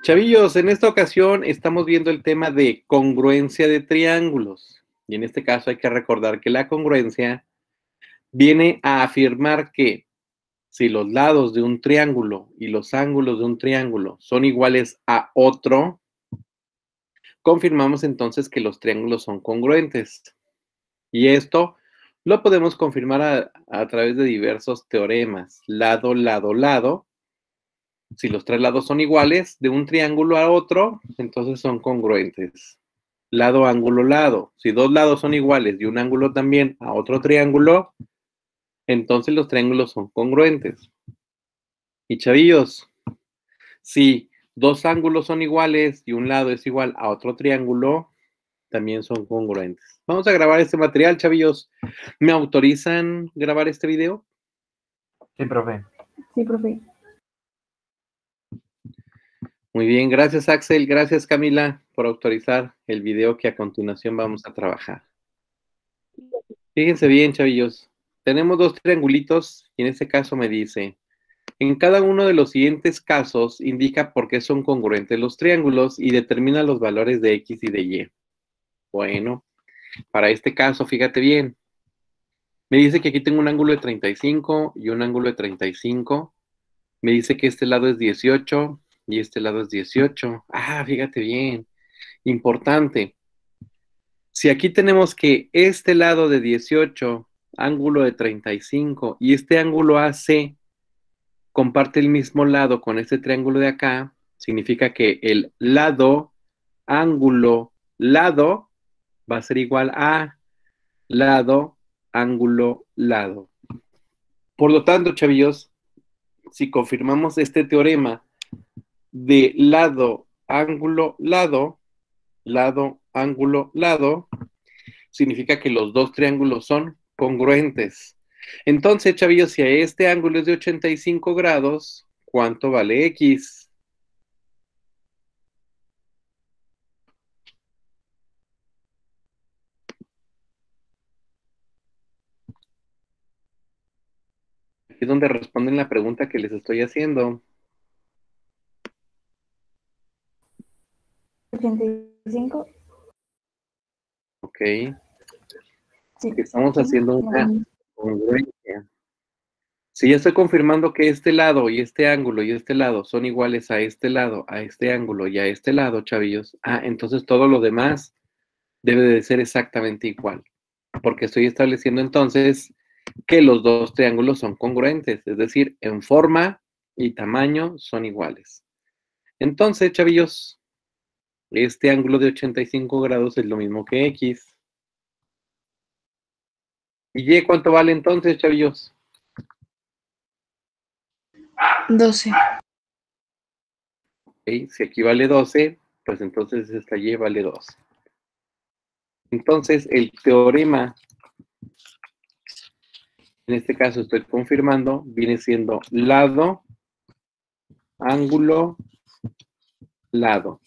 Chavillos, en esta ocasión estamos viendo el tema de congruencia de triángulos. Y en este caso hay que recordar que la congruencia viene a afirmar que si los lados de un triángulo y los ángulos de un triángulo son iguales a otro, confirmamos entonces que los triángulos son congruentes. Y esto lo podemos confirmar a través de diversos teoremas. Lado, lado, lado. Si los tres lados son iguales de un triángulo a otro, entonces son congruentes. Lado, ángulo, lado. Si dos lados son iguales y un ángulo también a otro triángulo, entonces los triángulos son congruentes. Y chavillos, si dos ángulos son iguales y un lado es igual a otro triángulo, también son congruentes. Vamos a grabar este material, chavillos. ¿Me autorizan grabar este video? Sí, profe. Sí, profe. Muy bien, gracias Axel, gracias Camila por autorizar el video que a continuación vamos a trabajar. Fíjense bien, chavillos. Tenemos dos triangulitos y en este caso me dice, en cada uno de los siguientes casos indica por qué son congruentes los triángulos y determina los valores de X y de Y. Bueno, para este caso, fíjate bien. Me dice que aquí tengo un ángulo de 35 y un ángulo de 35. Me dice que este lado es 18 y este lado es 18. Ah, fíjate bien. Importante. Si aquí tenemos que este lado de 18, ángulo de 35, y este ángulo AC comparte el mismo lado con este triángulo de acá, significa que el lado, ángulo, lado va a ser igual a lado, ángulo, lado. Por lo tanto, chavillos, si confirmamos este teorema de lado, ángulo, lado, lado, ángulo, lado, significa que los dos triángulos son congruentes. Entonces, chavillos, si a este ángulo es de 85 grados, ¿cuánto vale X? Aquí es donde responden la pregunta que les estoy haciendo. 85. Ok. Sí. Estamos haciendo una congruencia. Si ya estoy confirmando que este lado y este ángulo y este lado son iguales a este lado, a este ángulo y a este lado, chavillos, entonces todo lo demás debe de ser exactamente igual. Porque estoy estableciendo entonces que los dos triángulos son congruentes, es decir, en forma y tamaño son iguales. Entonces, chavillos, este ángulo de 85 grados es lo mismo que X. ¿Y Y cuánto vale entonces, chavillos? 12. ¿Okay? Si aquí vale 12, pues entonces esta Y vale 12. Entonces, el teorema, en este caso estoy confirmando, viene siendo lado, ángulo, lado.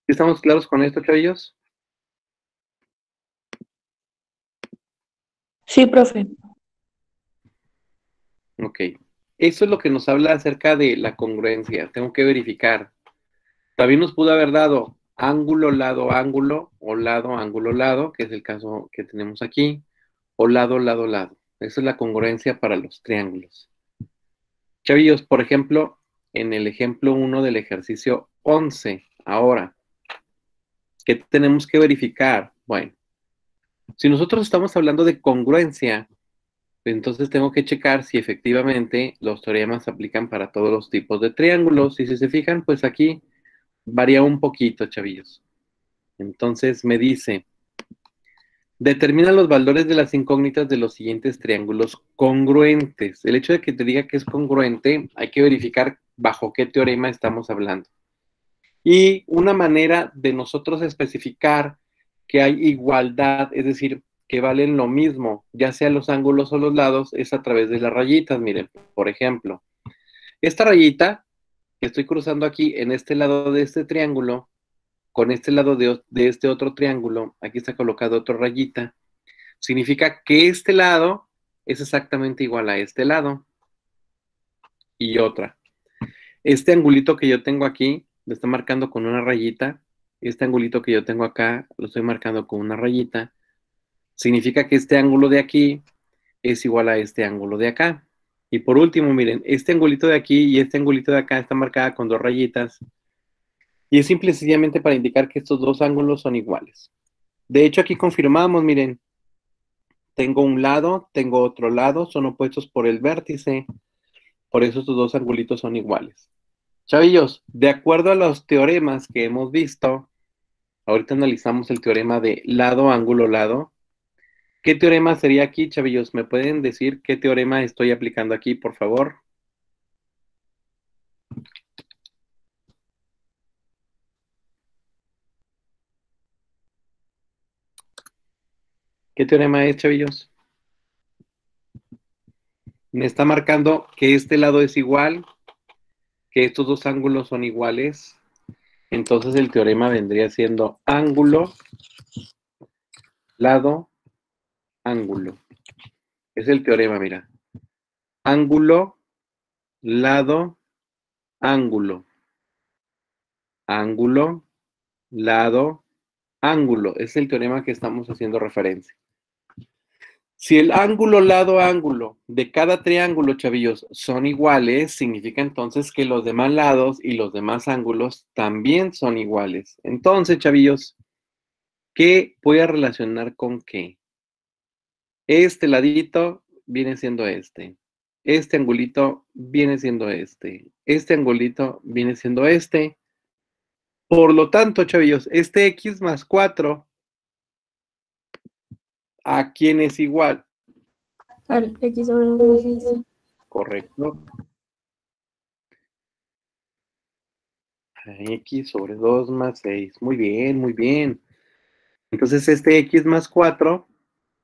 ¿Estamos claros con esto, chavillos? Sí, profe. Ok. Eso es lo que nos habla acerca de la congruencia. Tengo que verificar. También nos pudo haber dado ángulo, lado, ángulo, o lado, ángulo, lado, que es el caso que tenemos aquí, o lado, lado, lado. Esa es la congruencia para los triángulos. Chavillos, por ejemplo, en el ejemplo 1 del ejercicio 11, ahora, ¿qué tenemos que verificar? Bueno, si nosotros estamos hablando de congruencia, entonces tengo que checar si efectivamente los teoremas se aplican para todos los tipos de triángulos. Y si se fijan, pues aquí varía un poquito, chavillos. Entonces me dice, determina los valores de las incógnitas de los siguientes triángulos congruentes. El hecho de que te diga que es congruente, hay que verificar bajo qué teorema estamos hablando. Y una manera de nosotros especificar que hay igualdad, es decir, que valen lo mismo, ya sea los ángulos o los lados, es a través de las rayitas. Miren, por ejemplo, esta rayita que estoy cruzando aquí en este lado de este triángulo, con este lado de este otro triángulo, aquí está colocado otra rayita, significa que este lado es exactamente igual a este lado. Y otra. Este angulito que yo tengo aquí lo está marcando con una rayita. Este angulito que yo tengo acá, lo estoy marcando con una rayita. Significa que este ángulo de aquí es igual a este ángulo de acá. Y por último, miren, este angulito de aquí y este angulito de acá está marcada con dos rayitas. Y es simple y sencillamente para indicar que estos dos ángulos son iguales. De hecho, aquí confirmamos, miren, tengo un lado, tengo otro lado, son opuestos por el vértice. Por eso estos dos angulitos son iguales. Chavillos, de acuerdo a los teoremas que hemos visto, ahorita analizamos el teorema de lado, ángulo, lado. ¿Qué teorema sería aquí, chavillos? ¿Me pueden decir qué teorema estoy aplicando aquí, por favor? ¿Qué teorema es, chavillos? Me está marcando que este lado es igual, que estos dos ángulos son iguales. Entonces el teorema vendría siendo ángulo, lado, ángulo. Es el teorema, mira. Ángulo, lado, ángulo. Ángulo, lado, ángulo. Es el teorema que estamos haciendo referencia. Si el ángulo, lado, ángulo de cada triángulo, chavillos, son iguales, significa entonces que los demás lados y los demás ángulos también son iguales. Entonces, chavillos, ¿qué voy a relacionar con qué? Este ladito viene siendo este. Este angulito viene siendo este. Este angulito viene siendo este. Por lo tanto, chavillos, este x más 4, ¿a quién es igual? Al X sobre 2 más 6. Correcto. A x sobre 2 más 6. Muy bien, muy bien. Entonces, este x más 4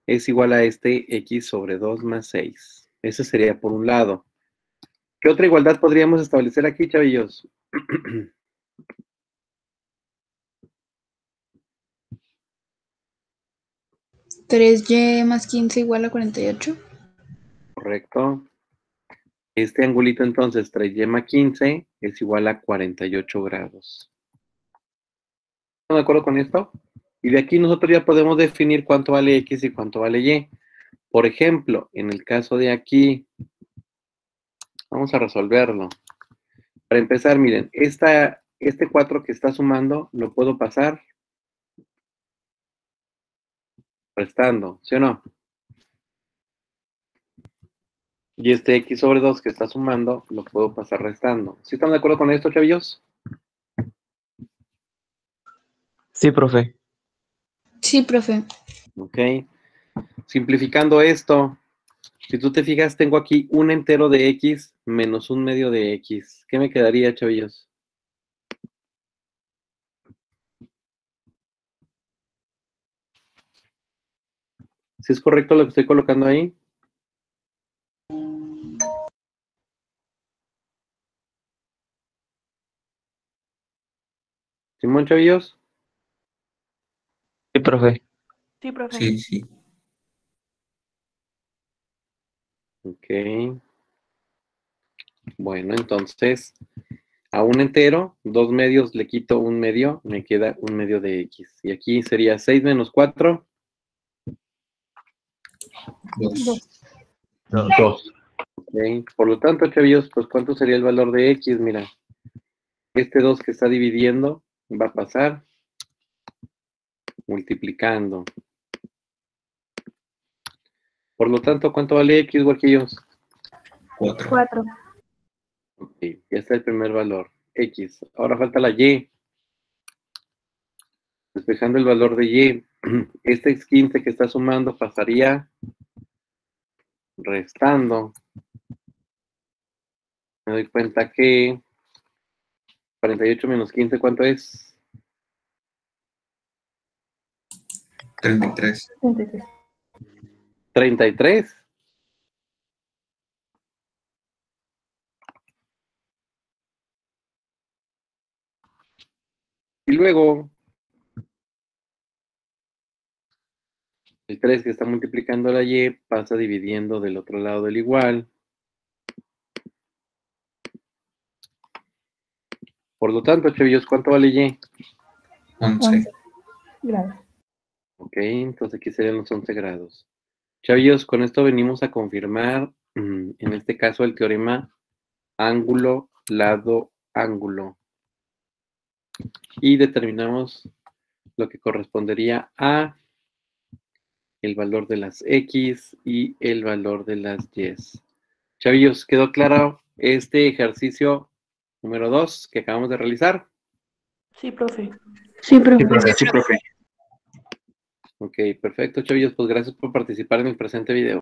es igual a este x sobre 2 más 6. Eso sería por un lado. ¿Qué otra igualdad podríamos establecer aquí, chavillos? 3y más 15 igual a 48. Correcto. Este angulito entonces, 3y más 15, es igual a 48 grados. ¿Están de acuerdo con esto? Y de aquí nosotros ya podemos definir cuánto vale x y cuánto vale y. Por ejemplo, en el caso de aquí, vamos a resolverlo. Para empezar, miren, este 4 que está sumando, lo puedo pasar restando, ¿sí o no? Y este x sobre 2 que está sumando, lo puedo pasar restando. ¿Sí están de acuerdo con esto, chavillos? Sí, profe. Sí, profe. Ok. Simplificando esto, si tú te fijas, tengo aquí un entero de x menos un medio de x. ¿Qué me quedaría, chavillos? ¿Sí es correcto lo que estoy colocando ahí? ¿Simón, chavillos? Sí, profe. Sí, profe. Sí, sí. Ok. Bueno, entonces, a un entero, 2 medios le quito un medio, me queda un medio de x. Y aquí sería 6 menos 4. 2. 2. Okay. Por lo tanto, chavillos, pues ¿cuánto sería el valor de x? Mira, este 2 que está dividiendo va a pasar multiplicando. Por lo tanto, ¿cuánto vale x, huerquillos? 4. 4. Ok, ya está el primer valor, x. Ahora falta la y. Despejando el valor de y, este x 15 que está sumando pasaría restando. Me doy cuenta que 48 menos 15, ¿cuánto es? 33. 33. 33. Y luego, el 3 que está multiplicando la y pasa dividiendo del otro lado del igual. Por lo tanto, chavillos, ¿cuánto vale Y? 11. Grados. Ok, entonces aquí serían los 11 grados. Chavillos, con esto venimos a confirmar, en este caso, el teorema ángulo, lado, ángulo. Y determinamos lo que correspondería a el valor de las X y el valor de las Y. Chavillos, ¿quedó claro este ejercicio número 2 que acabamos de realizar? Sí, profe. Sí, profe. Sí, profe. Ok, perfecto, chavillos. Pues gracias por participar en el presente video.